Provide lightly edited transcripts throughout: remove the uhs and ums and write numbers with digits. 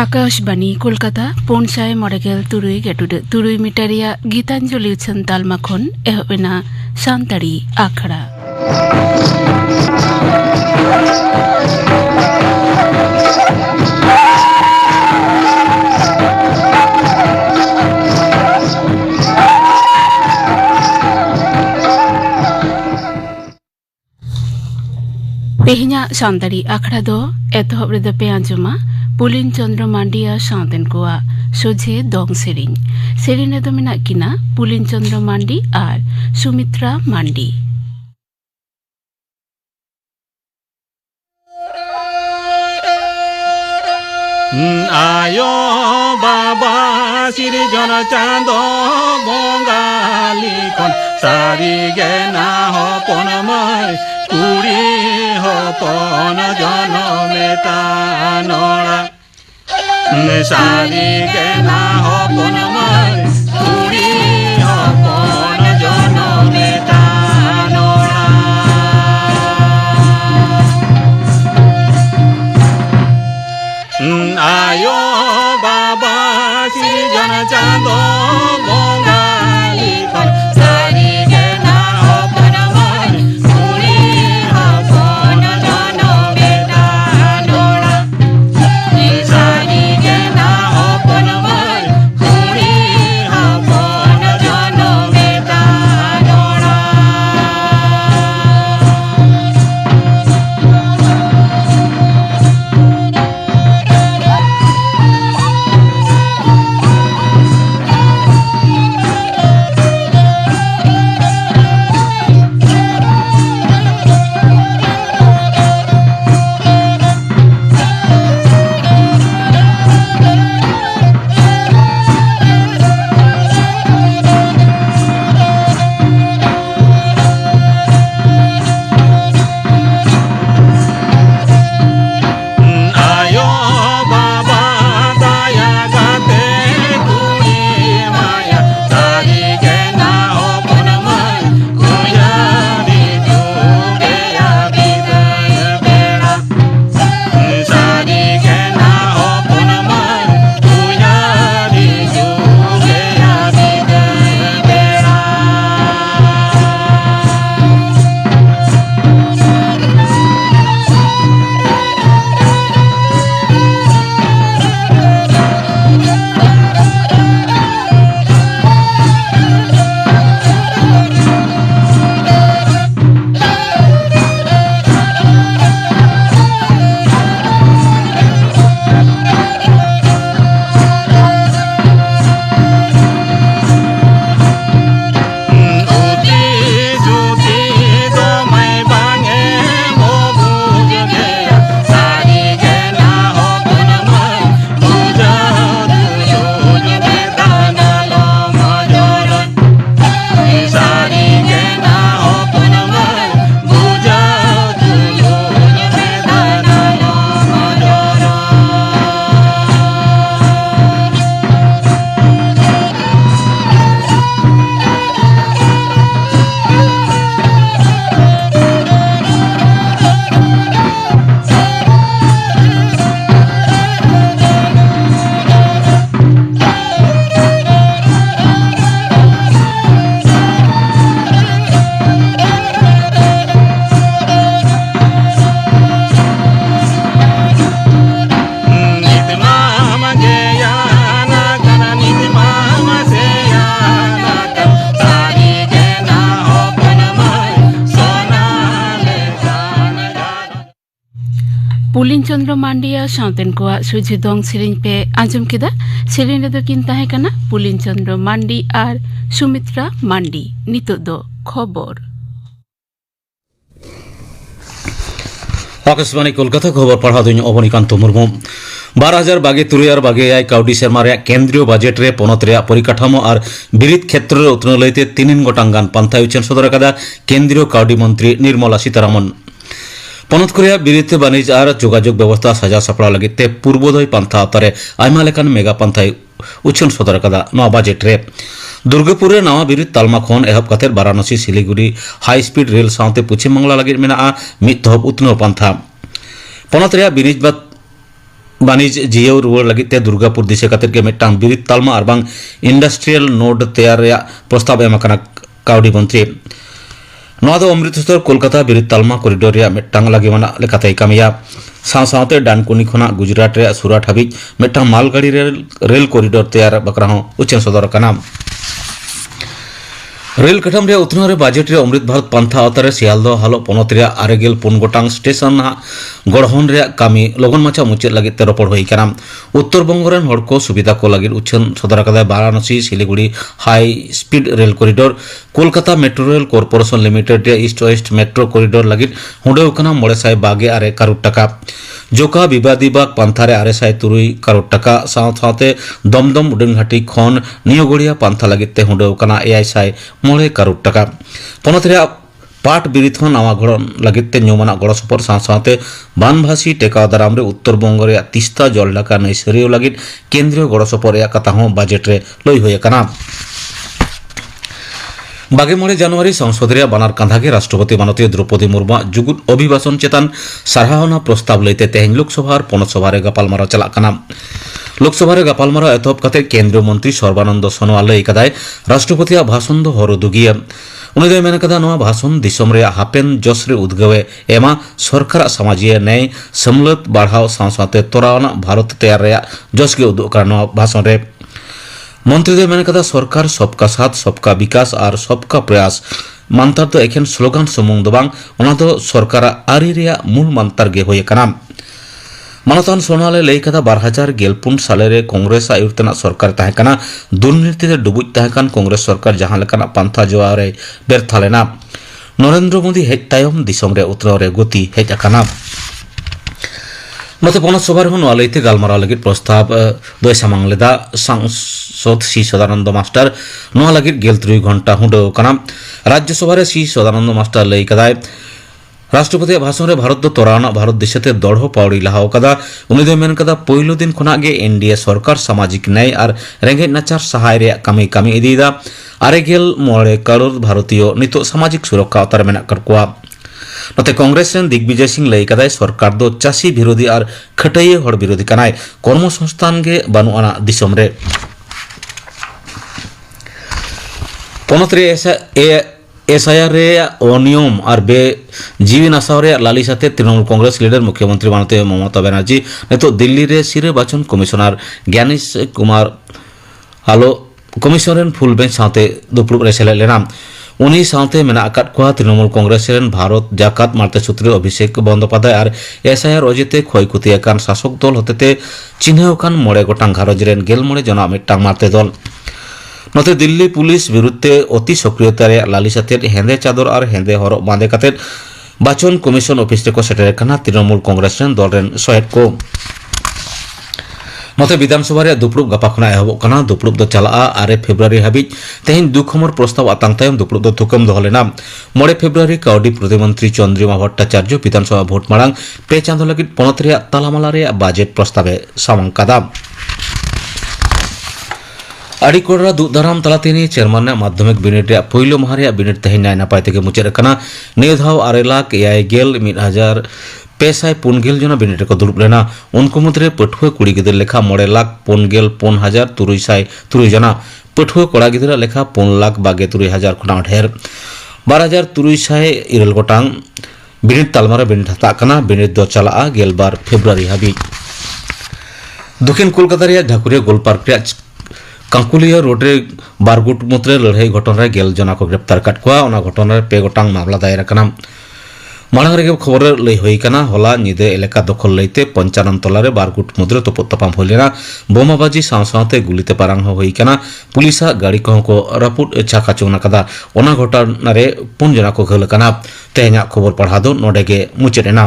आकाशबाणी कोलकाता पौनसाय मरेगेल तुरुई गेटुडे तुरुई मिटारिया गीतांजलि उछन तालमाखन एहबेना सानताड़ी आखड़ा तेहिना सानताड़ी आखड़ा दो एतहब रेदो पे आंजुमा पुलिन चंद्र मांडिया साउतेन कोआ सोझे दंग सेरिंग सेरिने दो मेना किना पुलिन चंद्र मांडी और सुमित्रा मांडी आयो बाबा सिरजन चांदो बंगाली कन सारी गेना हो पनमय कुड़ी हो पन जनमेता नड़ा सारी गेना हो पनमय कुड़ी हो पन जनमेता नड़ा आयो बाबा सिरजन चांदो बंगाली कन सारी गेना हो पनमय कुड़ी हो पन जनमेता नड़ा सारी गेना हो पनमय कुड़ी हो पन जनमेता नड़ा आयो बाबा दया गाते कुड़ी माया सारी गेना हो पनमय कुयारी जुगे आबिदय बेड़ा सारी गेना हो पनमय कुयारी जुगे आबिदय बेड़ा उती जुती दो मैं बांगे मोबू गया सारी गेना हो पनमय पूजा दुजोज बेदाना लो मजोरन सारी गेना हो पनमय पूजा दुजोज बेदाना लो मजोरन नित मामा गया ना कना नित मामा से आना कर सारी गेना हो पनमय सोना ले जाना जाना पुलिन चंद्र मांडिया साउतेन कोआ सोझे दंग सेरिंग पे आंजुम केदा सेरिने दो किन ताहे कना पुलिन चंद्र मांडी और सुमित्रा मांडी नितो दो खबर आकाशवाणी कोलकाता खबर पढ़ा दुई अवनीकांत मुर्मू 12,023 काउडी सेरमा केंद्रीय बजेट रे पनत रे परिकाठामो और बिरित क्षेत्र रे उत्न लैते 3 गोटांग गान पांथा उचन सदर कदा केंद्रीय काउडी मंत्री निर्मला सीतारामन पनत कोरिया बिरित बाणिज्य और जोगाजोग व्यवस्था साजा सपड़ा लगिते पूर्वोदय पांथा आतरे आयमा लेकान मेगा पांथा उचन सदर कदा नवा बजेट रे दुर्गापुर नवा बिरित तालमा खन एहब कते Varanasi Siliguri high speed rail साउते पश्चिम बांगला लगे मिद तहब उत्नो पांथा पनत रे बिरिजबाद বাণিজ্য জিও রুয়ার লাগিতে দুর্গাপুর দিশে কাতের গে মিট্টাং বিরিত তালমা আর বাং ইন্ডাস্ট্রিয়াল নোড তেয়ার রেয়াগ প্রস্তাব এম আকানা কাউডি মন্ত্রী नवा दो अमृतसर कोलकाता बिरित तालमा कॉरिडोर रे मिट्टांग लागिमाना लेकाते कामिया साव सावते डानकुनी खना गुजरात रे सूरत हाबी मिट्टांग मालगाड़ी रेल कॉरिडोर तैयार बकरा हो उच्चन सदर काना रेल कटम रे उतनो रे बजट रे अमृत भारत पंथा अवतारे सियालदो हालो पनत रे 9 गोटांग स्टेशन गढ़हन रे कामी लगन माचा मुचाद लगित ते रपड़ होई काना उत्तर बंग रेन हड़ को सुविधा को लगित उच्चन सदर कादा Varanasi Siliguri high speed rail corridor Kolkata metro rail corporation limited रे ईस्ट वेस्ट मेट्रो कॉरिडोर लगित हुंडेव काना 922 करोड़ टाका जोका विवादी बाग पंथा रे 903 करोड़ टाका साथे दमदम उडान घाटी खन नियोगड़िया पंथा लगित ते हुंडेव काना 9 करोड़ टाका पनत रे पाट बिरित हन नवा घड़न लगित ते न्यूमाना गड़ सपर साथे बानभासी टेका दाराम रे उत्तर बंग रे तिस्ता जलडाका नैसरियो लगित केंद्रीय गड़ सपर या कथा हो बजट रे लई होय काना 22 জানুয়ারি संसद रे बानार कांधा के राष्ट्रपति माननीय द्रौपदी मुर्मू जुगुत अभिभाषण चेतन सराहना प्रस्ताव लेते तेहन लोकसभा और पनतसभा रे गपालमारा चला काना लोकसभा रे गपालमारा एतहब कते केंद्रीय मंत्री सर्बानंद सोनोवाल लई कदाय राष्ट्रपति भाषण दो हरो दुगिया उनी दो मेन कदा नवा भाषण दिसम रे हापेन जस रे उद्गवे एमा सरकार सामाजिक न्याय समलत बढ़ाव साथे तोरावना भारत तैयार रे जस के उदुग करना भाषण रे मंत्री दो मेन कदा सरकार सबका साथ सबका विकास और सबका प्रयास मानतार तो एखेन स्लोगान समूंग दो बांग ओना दो सरकार आरी रे मूल मानतार गे होय काना मानतान सोनाले लई कदा 2014 साले रे कांग्रेस आयुर्तना सरकार ताहे काना दुर्नीति ते डुबुज ताहे कान कांग्रेस सरकार जहां लेकाना पंथा जोआ रे बेरथा लेना नरेंद्र मोदी हेज तायम दिसम रे उतराव रे गति हेज आकाना नते पनत सभा रे लईते गालमाराव लगित प्रस्ताव दोय सामांग लेदा सांसद सी सदानंद मास्टर नवा लगित 3 घंटा हुंडो काना राज्यसभा रे सी सदानंद मास्टर लई कदाय राष्ट्रपति भाषण रे भारत दो तोराना भारत देशते दढ़ो पावड़ी लहाव कदा उनी दो मेन कदा पहिलो दिन खना गे एनडीए सरकार सामाजिक न्याय और रेंगे नाचार सहाय रे कामी इदीदा 9 करोड़ भारतीय नितो सामाजिक सुरक्षा अवतार मेना करकुआ नते कांग्रेस रेन दिग्विजय सिंह लई कदाय सरकार दो चासी विरोधी और खटैये हड़ विरोधी कनाय कर्मसंस्थान गे बानुआना दिसम रे पनत रे एसआईआर रे अनियम और बे जीवी नासाव रे लालिसाते तृणमूल कांग्रेस लीडर मुख्यमंत्री माननीय ममता बनर्जी नितो दिल्ली रे सिरेबाचन कमिशनर ज्ञानेश कुमार हालो कमिशनर फुल बेंच साथे दुपुरुब रे सेले लेना उनी साथे मेना आकात को तृणमूल कांग्रेस रेन भारत जाकात मारते सूत्री अभिषेक बंदोपाध्याय और एसआईआर अजेते क्षयक्षति आकान शासक दल हतेते चिन्हव कान 9 गोटांग घारज रेन 9 जना मिट्टांग मारते दल नते दिल्ली पुलिस विरुद्धे अति सक्रियता रे लालिसाते हेंदे चादर और हेंदे हरक बांधे काते बाचन कमिशन ऑफिस रे को सेटेर काना तृणमूल कांग्रेस रेन दल रेन सहेद को नते विधानसभा रे दुपुरुब गपा खना एहबो काना दुपुरुब दो चला 8 फेब्रुआरी हाबी तेहिन दुखमर प्रस्ताव आतांग तायम दुपुरुब दो थुकम दोहलेना 9 फेब्रुआरी काउडी प्रतिमंत्री चंद्रिमा भट्टाचार्य विधानसभा भोट मांग पे चांदो लगित पनत रे तालामाला रे बजट प्रस्तावे सामांग कादा आड़ीकोड़ा दुदाराम तलातेनी चेयरमैन माध्यमिक बिनिड पहिलो माह बिनिड तेहन नाय नापाय तेगे मुचाद काना निय धाव 9,59,550 जना बिनिड को दुड़ुब लेना उनको मध्य पठुआ कुड़ी गिदर लेखा 9,55,403 जना पठुआ कोड़ा गिदर लेखा 5,22,000 खना ढेर 12,300 गोटांग बिनिड तालमारा बिनिड हता काना बिनिड दो चला 12 फेब्रुआरी हाबी दक्षिण कोलकाता रे ढाकुरिया गोल पार्क रे कांकुलिया रोड रे बारगुट मुद्रे लड़ाई घटना रे 11 जना को गिरफ्तार काट कोआ ओना घटना रे 2 गोटांग मामला दायर काना मांग रे खबर लई होई काना होला निदे एलाका दखल लईते 95 तला रे बारगुट मुद्रे तोप तपाम होलेना बोमाबाजी सावसावते गुलिते पारांग होई काना पुलिसा गाड़ी को रापुट छाका चोना कदा ओना घटना रे 5 जना को घल काना तेहना खबर पढ़ा दो नोडे गे मुचेना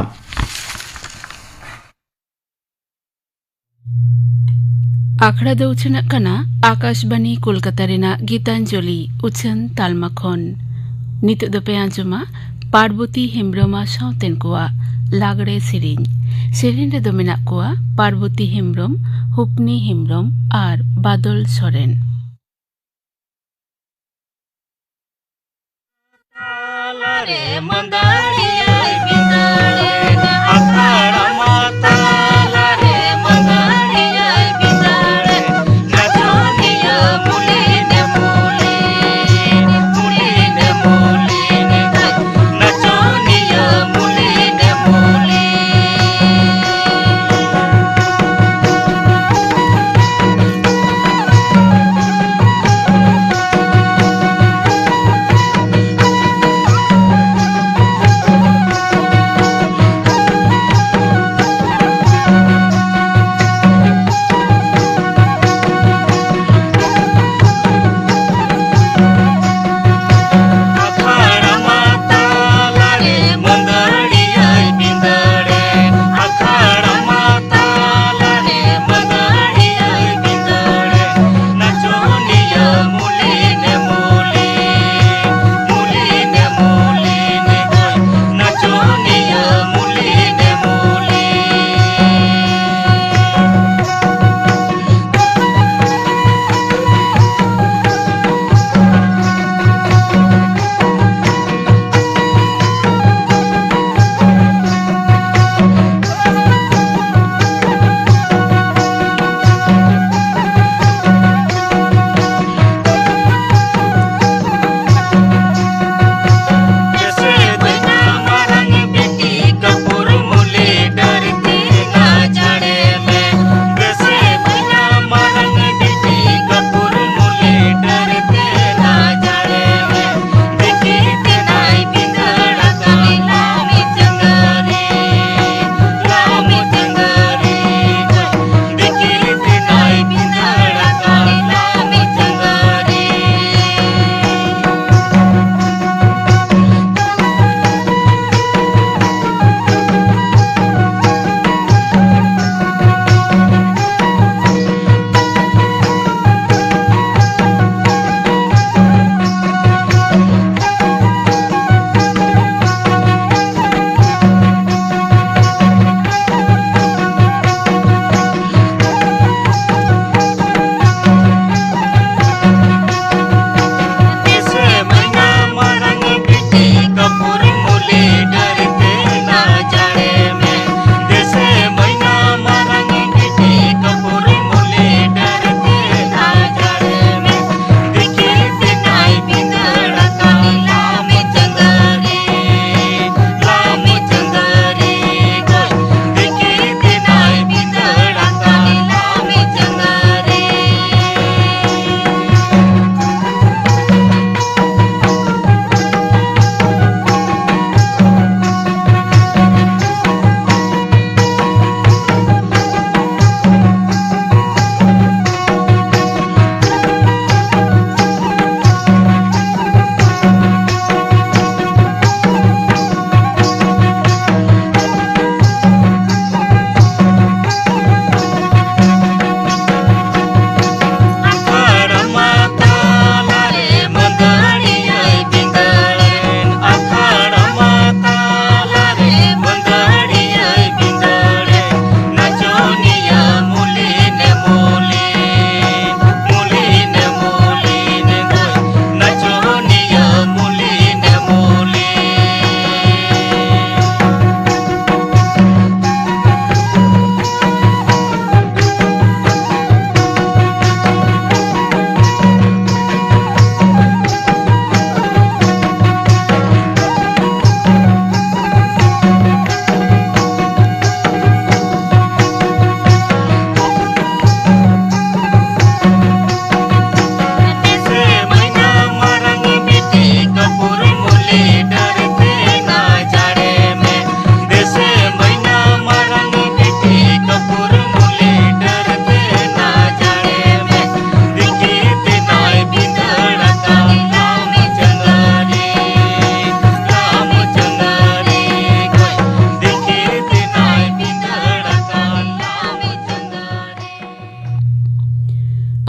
आखड़ा दो उछन कना आकाशवाणी कोलकाता रेना गीतांजलि उछन तालमा खन नितो दो पे आंजुमा पार्वती हेम्ब्रमा सावतेन कोआ लागड़े सेरिन रे दो मेना कोआ पार्वती हेम्ब्रम हुपनी हेम्ब्रम और बादल सोरेन मंदाड़िया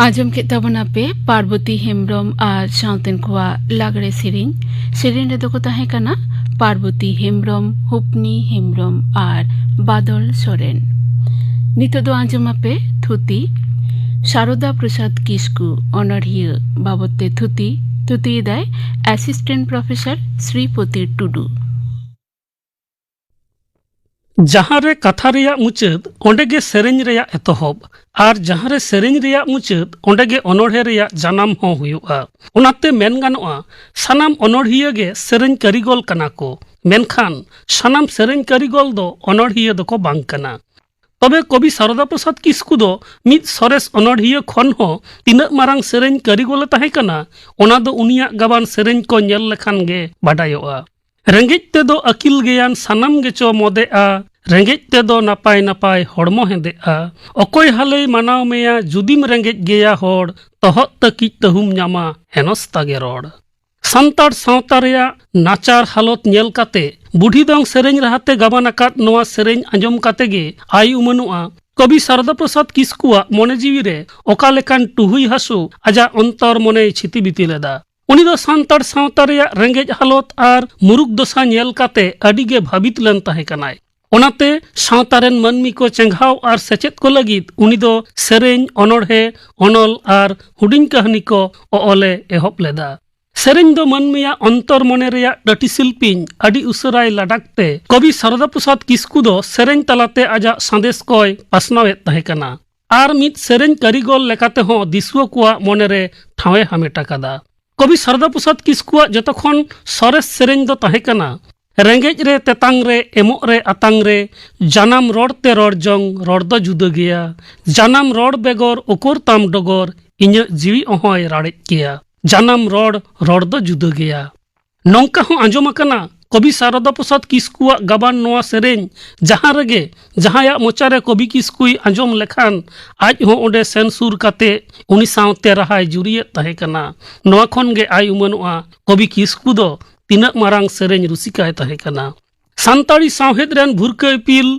आजम के तबना पे पार्वती हेम्ब्रम और साउतेन कोआ लागड़े सेरेन रे दो ताहे कना पार्वती हेम्ब्रम हुपनी हेम्ब्रम और बादल सोरेन नितो दो आजम पे थुती शारदा प्रसाद किस्कू अनड़िया बाबते थुती दाय असिस्टेंट प्रोफेसर श्रीपति टुडू जहाँ रे कथा रेया मुचाद ओंडेगे सेरेंज रेया एतहब और जहाँ रे सेरेंज रेया मुचाद ओंडेगे अनोढ़े रेया जनाम हो हुयुआ उनाते मेन गानोआ सानाम अनोढ़िया गे सेरेंज कारिगोल कना को मेनखान सानाम सेरेंज कारिगोल दो अनोढ़िया दो को बांग कना तबे कवि शारदा प्रसाद किस्कू दो मिद सरेस अनोढ़िया खन हो तिनाक मारांग सेरेंज कारिगोल ताहे कना ओना दो उनिया गाबान सेरेंज को नेल लेखान गे बाडायोआ रेंगेज तेदो अकिल गेयान सानाम गेचो मोदेआ रेंगेज तेदो नापाय नापाय हड़मो हेंदेआ अकोय हाले मानाव मेया जुदिम रेंगेज गेया होड़ तहत तकिज तहुम ᱧᱟᱢᱟ हेनस्ता गे रोड़ सान्ताड़ सावता रेया नाचार हालत नेल काते बुढ़ी दंग सेरेंज राहते गाबान आकाद नोआ सेरेंज आंजम काते गे आई उमनुआ कवि शारदा प्रसाद किस्कुआ मने जीवी रे ओका लेकान टुहुई हासु आजा अंतर मने छिति बिति लेदा उनी दो सान्ताड़ सावता रेया रेंगेज हालत आर मुरुक दशा नेल काते अडिगे भाबित लेन ताहे कनाय ओनाते सावतारेन मानमी को चेंघाव आर सेचेद को लगित उनी दो सेरेंज अनोढ़े अनल आर हुडिंग कहानी को ओले एहब लेदा सेरेंज दो मानमिया अंतर मने रेया डटी शिल्पीन अडी उसराय लाडाकते कवि शारदा प्रसाद किस्कू दो सेरेंज तलाते आजा संदेश कोय पासनावेत ताहे कना आर मित सेरेंज कारिगोल लेकाते हो दिसुआ कुआ मने रे ठावे हामेटा कदा कवि शारदा प्रसाद किस्कुआ जतखन सरेस सेरेंज दो ताहे कना रेंगेज रे तेतांग रे एमोग रे आतांग रे जानाम रोड़ते रोड़ जंग रोड़ दो जुदा गया जानाम रोड़ बेगोर उकुर ताम डोगोर इᱧ जीवी ओहोय राड़ेज किया जानाम रोड़ दो जुदा गया नौका हो आंजम कना कवि शारदा प्रसाद किस्कुआ गाबान नोआ सेरेंज जहाँ रेगे जहाँया मोचारे कवि किस्कुई आंजम लेखान आज हो ओंडे सेन सुर काते उनी सावते रहाय जुरिये ताहे कना नोआ खन गे आई उमनुआ कवि किस्कू दो तिनाक मारांग सेरेंज रुसिकाय ताहे कना सान्ताड़ी सावहेद रेन भुरका इपिल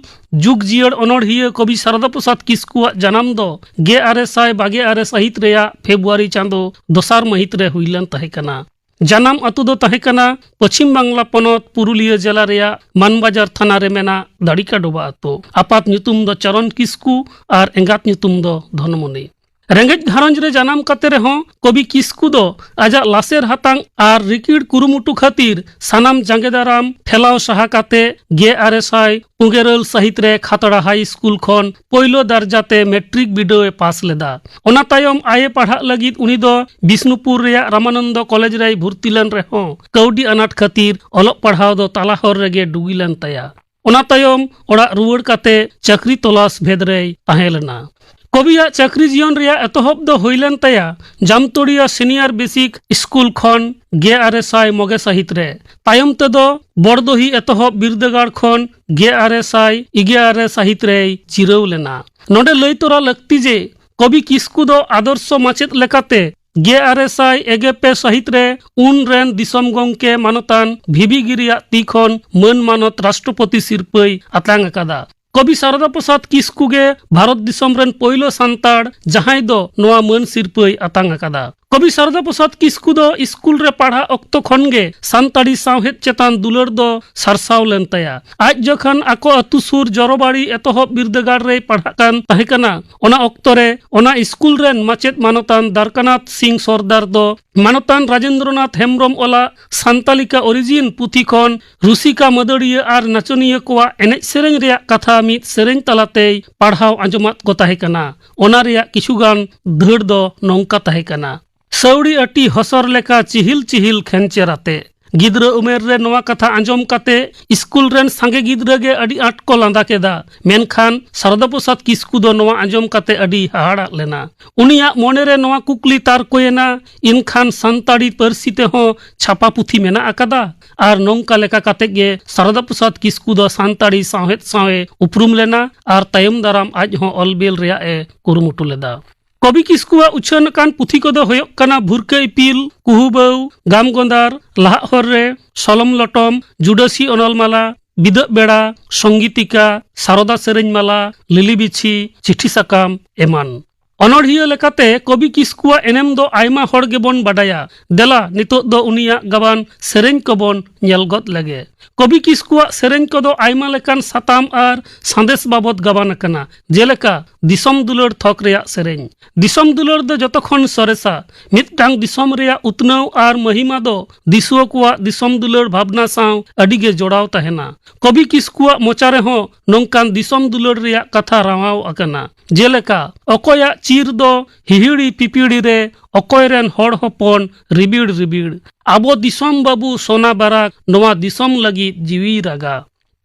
जुग जियड़ अनोढ़िया कवि शारदा प्रसाद किस्कुआ जनाम दो 1922 साहित रेया फेब्रुआरी चांदो दोसार महित रे हुइलन ताहे कना जानाम अतु दो ताहे कना पश्चिम बांग्ला पनत पुरुलिया जिला रेया मानबाजार थाना रे मेना दाड़िका डोबा अतु आपात ᱧᱩᱛᱩᱢ दो चरण किस्कू और एंगात ᱧᱩᱛᱩᱢ दो धनमणि रेंगेज घारंज रे जानाम काते रे हों कवि किस्कू दो आजा लासेर हातांग आर रिकिड़ कुरुमुटु खातिर सानाम जांगेदाराम ठेलाव सहा काते 1950 साहित रे खातड़ा हाई स्कूल खन पहलो दर्जाते मैट्रिक बिडोए पास लेदा ओना तायम आए पढ़ा लगित उनी दो बिष्णुपुर रेया रामानंद कॉलेज रे भर्ती लन रे हों कौडी अनाट खातिर ओलग पढ़ाव दो तालाहर रेगे डुगिलन ताया ओना तायम ओड़ा रुवाड़ काते चाकरी तलाश भेद रे ताहे लेना कविया चाकरी जीवन रेया एतहब दो होइलन ताया जामतोड़िया सीनियर बेसिक स्कूल खन 1990 साहित रे तायम तेदो बड़दोही एतहब बिरदगाड़ खन 1911 साहित रे चिरव लेना नोडे लई तोरा लगती जे कवि किस्कू दो आदर्श माचेद लेकाते 1991 साहित रे उन रेन दिसम गंके मानतान भिबी गिरिया ती खन मान मानत राष्ट्रपति सिरपई आतांग अकादा कवि शारदा प्रसाद किस्कू गे भारत दिसम रेन पहलो सान्ताड़ जहां दो नोआ मान सिरपई आतांग अकादा कवि शारदा प्रसाद किस्कू दो स्कूल रे पढ़ा अक्तो खन गे सान्ताड़ी सावहेद चेतान दुलर दो सरसाव लेन ताया आज जखन आको अतु सुर जरोबाड़ी एतहब बिरदगाड़ रे पढ़ा कान ताहे कना ओना अक्तो रे ओना स्कूल रेन माचेद मानतान दारकानाथ सिंह सरदार दो मानतान राजेंद्रनाथ हेम्ब्रम ओला सान्तालिका ओरिजिन पुथी खन रुसिका मदड़िया आर नाचनिया कोआ एनेज सेरेंज रेया कथा मित सेरेंज तलाते पढ़ाव आंजमात को ताहे कना ओना रेया किछुगान धड़ दो नौका ताहे कना सौड़ी अटी हसर लेका चिहिल चिहिल खेंचेराते गिद्रा उमेर रे नवा कथा आंजम काते स्कूल रेन सांगे गिद्रा गे अडी आट को लांदा केदा मेनखान शारदा प्रसाद किस्कू दो नवा आंजम काते अडी हाहाड़ा लेना उनिया मोने रे नवा कुकली तार कोयना इनखान सान्ताड़ी पारसी ते हो छापा पुथी मेना अकादा आर नौका लेका काते गे शारदा प्रसाद किस्कू दो सान्ताड़ी सावहेद सावे उपरुम लेना आर तायम दाराम आज हो अलबेल रेया ए कुरुमुटु लेदा कवि किस्कुआ उछन कान पुथी को दो होयक कना भुरका इपिल कुहुबौ गामगोंदार लाहर रे सलम लटम जुडासी अनलमाला बिदक बेड़ा संगीतिका शारदा सेरेंज माला लिली बिछी चिठी साकाम एमान অনড়হিয়া লেকাতে কবি কিস্কুয়া এনেম দো আইমা হড় গেবন বাডায়া দেলা নিতোগ দো উনিয়া গাবান সেরেñ কবন ñel গদ লাগে কবি কিস্কুয়া সেরেñ কদো আইমা লেকান সাতাম আর সাঁদেশ বাবদ গাবান আকানা জেলেকা দিসম দুলার থক রেয়া সেরেñ দিসম দুলার দো যতক্ষণ সরেসা মিদটাং দিসম রেয়া উতনাও আর মহিমা দো দিসুয়া কুয়া দিসম দুলার ভাবনা সাও আডিগে জোড়াও তাহেনা কবি কিস্কুয়া মোচা রেহো নংকান দিসম দুলার রেয়া কথা রাওয়াও আকানা জেলেকা অকয়া চির দো হিহিড়ি পিপিড়ি রে অকয়রেন হড় হপন রিবিড় রিবিড় আবো দিসম বাবু সোনা বারাক নোয়া দিসম লাগি জিউই রাগা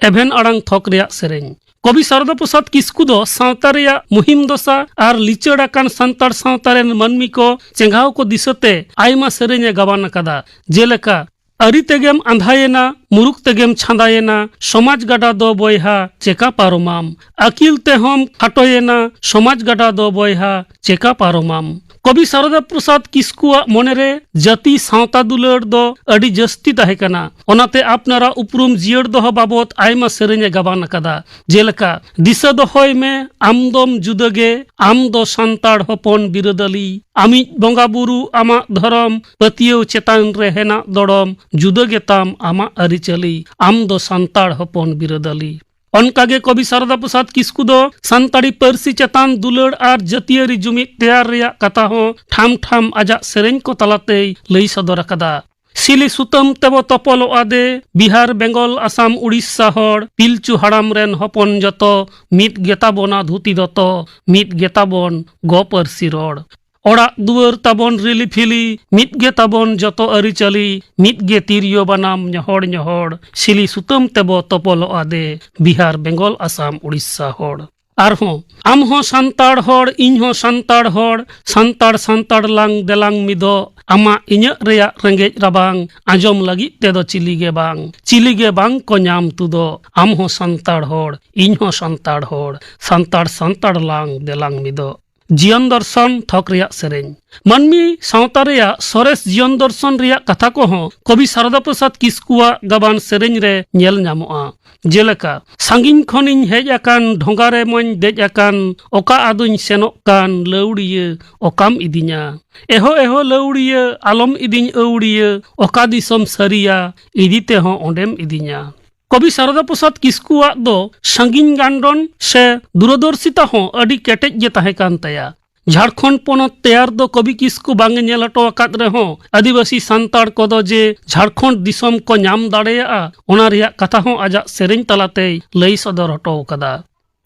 এভেন আড়াং থক রেয়া সেরেñ কবি সারদা প্রসাদ কিস্কু দো সাঁওতা রেয়া মুহিম দশা আর লিচড় আকান সান্তাড় সাঁওতা রেন মানমি কো চেঙ্গাও কো দিশতে আইমা সেরেñ এ গাবান আকাদা জেলেকা আরি তেগেম আঁধায়েনা মুরুক তেগেম ছাঁদায়েনা সমাজ গাডা দো বয়হা চেকা পারোমাম আকিল তেহম খাটোয়েনা সমাজ গাডা দো বয়হা চেকা পারোমাম কবি সারদা প্রসাদ কিস্কুয়া মনেরে জাতি সাঁওতা দুলার দো আডি জাস্তি তাহে কানা ওনাতে আপনারা উপরুম জিয়র দহ বাবদ আইমা সেরেñ এ গাবান আকাদা জেলেকা দিশা দহয় মে আমদম জুদগে আম দো সান্তাড় হপন বিরোদালি আমি বঙ্গা বুরু আমা ধরম পাতিয়াও চেতান রে হেনা দড়ম জুদগে তাম আমা আরিচালি আম দো সান্তাড় হপন বিরোদালি অনকাগে কবি সারদা প্রসাদ কিস্কু দো সান্তাড়ি পার্সি চেতান দুলার আর জাতিয়ারি জুমিদ তেয়ার রেয়া কাথা হো ঠাম ঠাম আজা সেরেñ কো তালাতেই লই সদর আকাদা সিলি সুতম তেব তপল আদে বিহার বেঙ্গল আসাম উড়িষ্যা হড় পিলচু হাড়াম রেন হপন যত মিদ গেতাবনা ধুতি দত মিদ গেতাবন গ পার্সি রড় অড়াগ দুয়ার তাবন রিলি ফিলি মিদগে তাবন যত আরিচালি মিদগে তিরিয় বানাম ñহড় ñহড় সিলি সুতম তেব তপল আদে বিহার বেঙ্গল আসাম উড়িষ্যা হড় আরহো আমহো সান্তাড় হড় ইñহো সান্তাড় হড় সান্তাড় সান্তাড় লাং দেলাং মিদো আমা ইñাᱹᱜ রেয়া রেঙ্গেজ রাবাং আঁজম লাগি তেদো চিলিগে বাং কো ñাম তুদো আমহো সান্তাড় হড় ইñহো সান্তাড় হড় সান্তাড় সান্তাড় লাং দেলাং মিদো জীবন দর্শন থক রেয়া সেরেñ মানমি সাঁওতা রেয়া সরেস জীবন দর্শন রেয়া কাথা কোহো কবি সারদা প্রসাদ কিস্কুয়া গাবান সেরেñ রে ñel ñamoa জেলেকা সাঙ্গিñ খনিñ হেজ আকান ঢোঙ্গারে মñ দেজ আকান ওকা আদুñ সেনক কান লৌড়িয়ে ওকাম ইদিña এহো এহো লৌড়িয়ে আলম ইদিñ ঔড়িয়ে ওকা দিসম সারিয়া ইদিতে হো ওঁডেম ইদিña কবি সারদা প্রসাদ কিস্কুয়াগ দো সাঙ্গিñ গান্ডন সে দূরদর্শিতা হো আডি কেটেজ গে তাহে কান তায়া ঝাড়খণ্ড পনত তেয়ার দো কবি কিস্কু বাঙ্গে ñel হটো আকাদ রেহো আদিবাসী সান্তাড় কদো যে ঝাড়খণ্ড দিসম কো ñam দাড়েয়া ওনা রেয়া কাথা হো আজাগ সেরেñ তালাতেই লই সদর হটো কাদা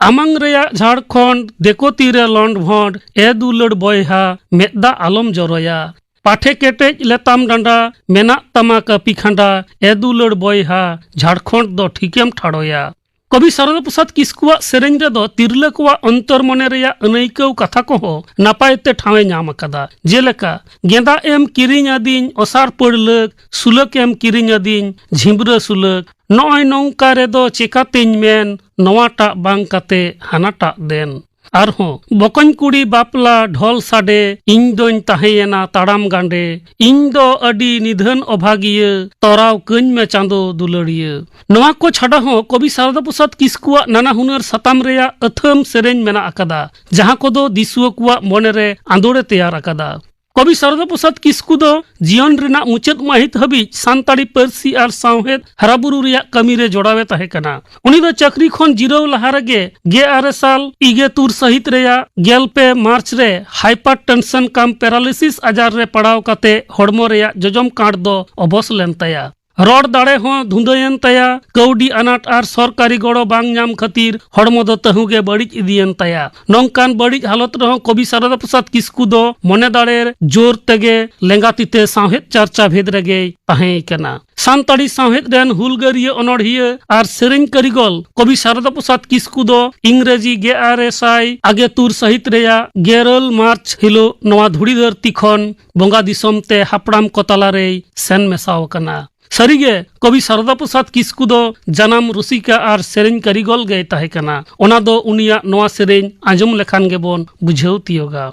আমাং রেয়া ঝাড়খণ্ড দেখো তীরে লন্ড ভন্ড এ দুলড় বয়হা মেদদা আলম জরয়া পাঠে কেটেজ লেতাম ডান্ডা মেনা তামা কাপি খান্ডা এ দুলড় বয়হা ঝাড়খণ্ড দো ঠিকেম ঠাড়োয়া কবি সারদা প্রসাদ কিস্কুয়াগ সেরেñ রেদো তিরলা কোয়াগ অন্তর মনে রেয়া আনাইকাও কাথা কোহো নাপায়তে ঠাঁওয়ে ñam আকাদা জেলেকা গেঁদা এম কিরিñ আদিñ অসার পড়লক সুলক এম কিরিñ আদিñ ঝিমরা সুলক নয় নৌকা রেদো চেকাতেñ মেন নওয়াটাগ বাং কাতে হানাটাগ দেন আরহো বকñ কুড়ি বাপলা ঢোল সাডে ইñ দোñ তাহেয়েনা তাড়াম গান্ডে ইñ দো আডি নিধন অভাগিয়া তরাও কইñ মে চাঁদো দুলাড়িয়া নোয়া কো ছাড়া হো কবি সারদা প্রসাদ কিস্কুয়াগ নানা হুনার সাতাম রেয়া আথম সেরেñ মেনা আকাদা যাহা কোদো দিসুয়া কুয়াগ মনেরে আঁদোড়ে তেয়ার আকাদা কবি সারদা প্রসাদ কিস্কু দো জীবন রেনা মুচাদ মাহিত হাবিজ সান্তাড়ি পার্সি আর সাঁওহেদ হারাবুরু রেয়া কামিরে জড়াवे তাহে কানা উনি দো চাকরি খন জিরাও লাহা রেগে 20 সাল 23 সহিত রেয়া 11 মার্চ রে হাইপার টেনশন কাম প্যারালিসিস আজার রে পড়াও কাতে হড়মো রেয়া জজম কাঁড দো অবস লেন তায়া রড দাড়ে হো ধুঁধয়েন তায়া কৌডি আনাট আর সরকারি গড়ো বাং ñam খাতির হড়মো দো তাহুগে বাড়িজ ইদিয়েন তায়া নংকান বাড়িজ হালত রহ কবি সারদা প্রসাদ কিস্কু দো মনে দাড়ের জোর তেগে লেঙ্গাতিতে সাঁওহেদ চার্চা ভেদ রেগে তাহে কানা সান্তাড়ি সাঁওহেদ রেন হুলগারিয়া অনড়হিয়া আর সেরেñ কারিগল কবি সারদা প্রসাদ কিস্কু দো ইংরেজি 1900 সহিত রেয়া 11 মার্চ হিলো নোয়া ধুড়ি ধরতি খন বঙ্গা দিসম তে হাপড়াম কতালারে সেন মেসাও কানা সারিগে কবি সারদা প্রসাদ কিস্কু দো জানাম রসিকা আর সেরেñ কারিগল গে তাহে কানা ওনা দো উনিয়া নোয়া সেরেñ আঁজম লেখান গেবন বুঝেও তিয়োগা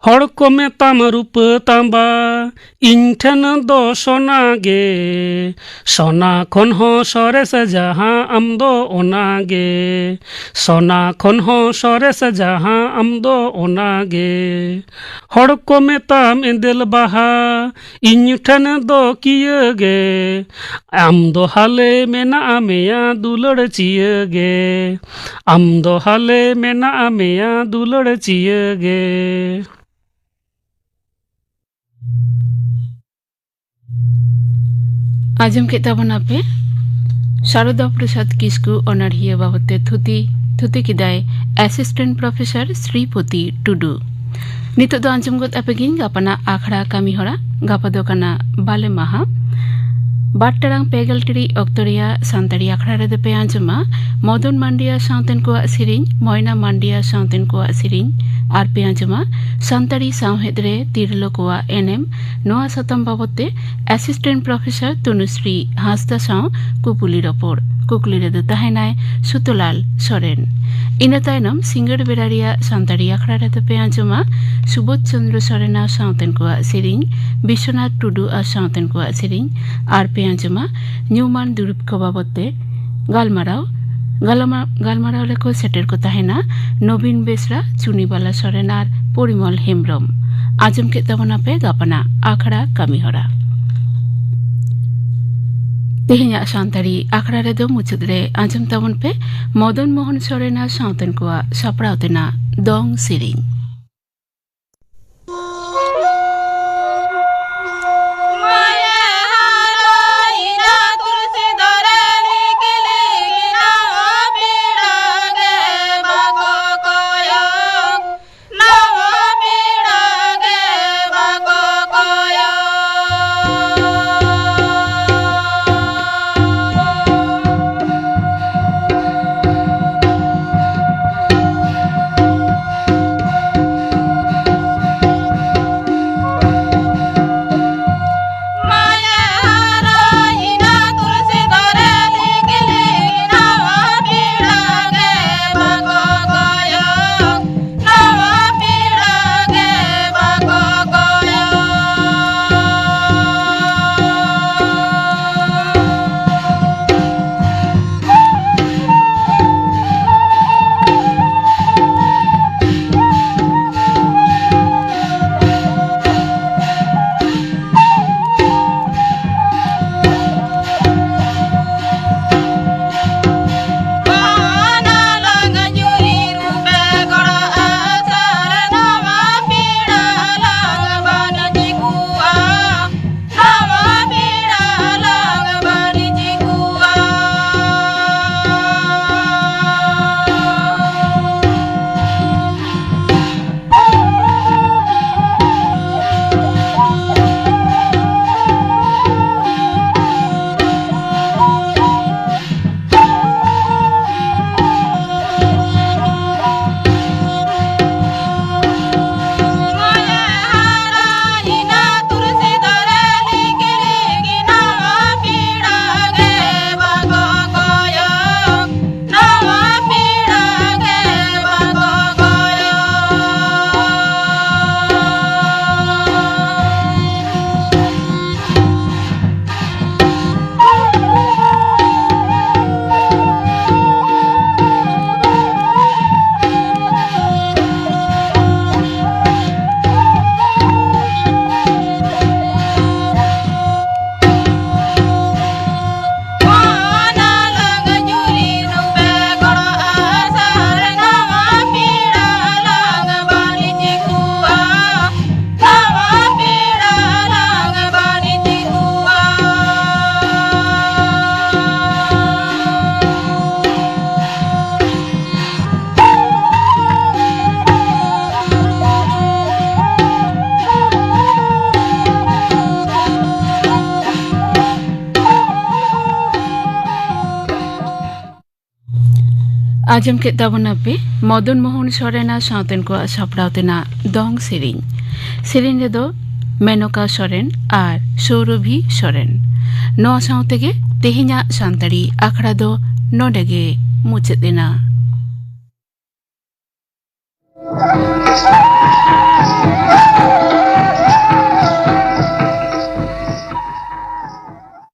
हड़ को मेताम रूप तांबा इन ठन दो सोना गे सोना खन हो सरेस जहाँ आम दो ओना गे सोना खन हो सरेस जहाँ आम दो ओना गे हड़ को मेताम एंदेल बाहा इन ठन दो किए गे आम दो हाले मेना मेया दुलड़ चिए गे आम दो हाले मेना मेया दुलड़ चिए गे। आजम के तबना पे शारदा प्रसाद किस्कू अनारिया बाबते थुती किदाय असिस्टेंट प्रोफेसर श्रीपति टुडू नितो दो आजम गत अपेगिन गापना आखड़ा कामी हरा गापा दो काना बाले माहा बाट्टारांग पेगल टिरी ऑक्टोरिया सांतारी आखड़ा रे पे आजमा मदन मांडिया साउतेन को सिरिन मोयना मांडिया साउतेन को सिरिन आर पे आजमा सांतारी सावहेदरे तिरलो को एनएम नोआ सतम बाबते असिस्टेंट प्रोफेसर तनुश्री हासदा साव कुपुली रपोर कुकली रे तहनाय सुतलाल सोरेन इन तायनम सिंगड़ बेरारिया सांतारी आखड़ा रे पे आजमा सुबोध चंद्र सोरेना साउतेन को सिरिन विश्वनाथ टुडू आ साउतेन को सिरिन आर पे आजमा न्यूमान दुरुप को बाबते गालमाराव लेको सेटेर को तहना नवीन बेसरा चुनीबाला सोरेन आर परिमल हेम्ब्रम आजम के तबना पे गापना आखड़ा कामीहरा तेहኛ सांतारी आखड़ा रे दो मुचुद रे आजम तबन पे मदन मोहन सोरेना साउतेन को सापड़ावतेना दोंग सिरिंग आजम के तबना पे मदन मोहन सोरेना साउतेन को सापड़ावतेना दोंग सिरिंग रे दो मेनका सोरेन आर सौरभी सोरेन नो साउते के तेहिना सांतारी आखड़ा दो नोडेगे मुचेदेना।